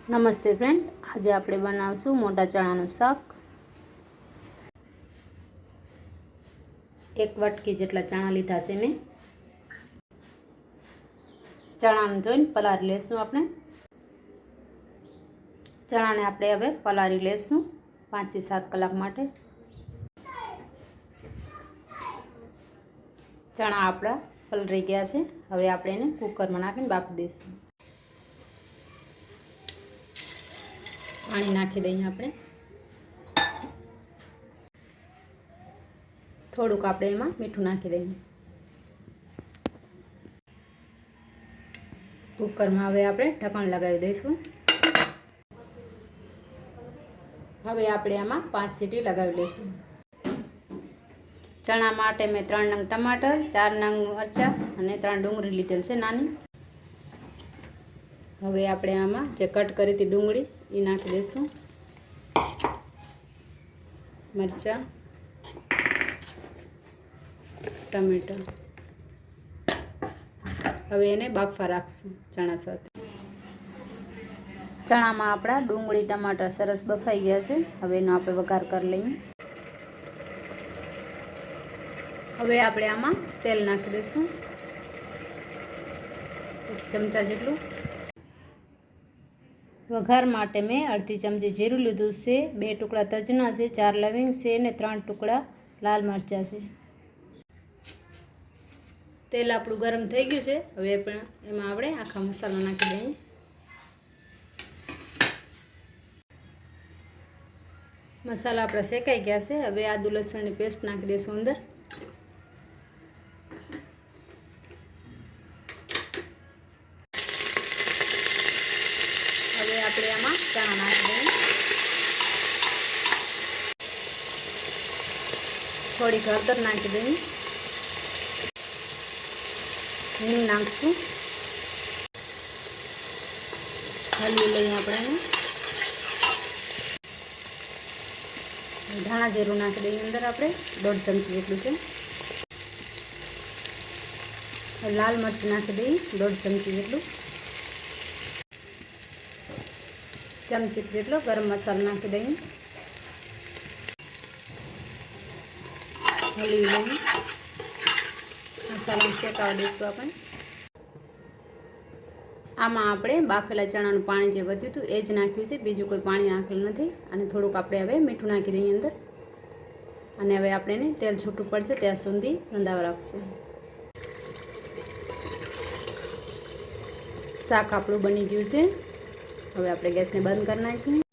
નમસ્તે ફ્રેન્ડ, આજે આપણે બનાવશું મોટા ચણાનું શાક। એક વાટકી જેટલા ચણા લીધા છે મેં। ચણાને ધોઈને પલાળી લેશું આપણે। ચણાને આપણે હવે પલાળી લેશું 5 થી 7 કલાક માટે। ચણા આપણા પલળી ગયા છે। હવે આપણે એને કુકરમાં નાખીને બાફી દઈશું। પાણી નાખી દઈએ આપણે। થોડુંક આપણે એમાં મીઠું નાખી દઈએ। કુકરમાં હવે આપણે ઢક્કણ લગાવી દઈશું। હવે આપણે આમાં 5 સીટી લગાવી લઈશું। ચણા માટે મેં 3 નંગ ટમાટર, 4 નંગ મરચાં અને 3 ડુંગળી લીધેલ છે નાની। હવે આપણે આમાં જે કટ કરી હતી ડુંગળી એ નાખી દઈશું, મરચાં, ટમેટા। હવે એને બાફવા રાખશું ચણા સાથે। ચણામાં આપણા ડુંગળી ટમાટર સરસ બફાઈ ગયા છે। હવે એનો આપણે વઘાર કરી લઈએ। હવે આપણે આમાં તેલ નાખી દઈશું 1 ચમચા જેટલું। વઘાર માટે મેં અડધી ચમચી જીરું લીધું છે, 2 ટુકડા તજના છે, 4 લવિંગ છે અને 3 ટુકડા લાલ મરચાં છે। તેલ આપણું ગરમ થઈ ગયું છે। હવે એમાં આપણે આખા મસાલા નાખી દઈએ। મસાલા આપણા શેકાઈ ગયા છે। હવે આદુ લસણની પેસ્ટ નાખી દઈશું અંદર। હવે આપણે આમાં ચણા નાખી દઈએ। થોડી હળદર નાખી દઈએ। હિંગ નાખશું। હલવી લઈએ આપણે એને। ધાણા જીરું નાખી દઈએ અંદર આપણે 1.5 ચમચી જેટલું છે। લાલ મરચું નાખી દઈએ 1.5 ચમચી જેટલું। ચમચી જેટલો ગરમ મસાલો નાખી દઈએ। હલવી લઈએ। મસાલો શેકાવા દઈશું આપણે। આમાં આપણે બાફેલા ચણાનું પાણી જે વધ્યું હતું એ જ નાખ્યું છે, બીજું કોઈ પાણી નાખેલું નથી। અને થોડુંક આપણે હવે મીઠું નાખી દઈએ અંદર। અને હવે આપણે એને તેલ છૂટું પડશે ત્યાં સુધી રંધાવા રાખશું। શાક આપણું બની ગયું છે। હવે આપણે ગેસને બંધ કરી નાખીએ।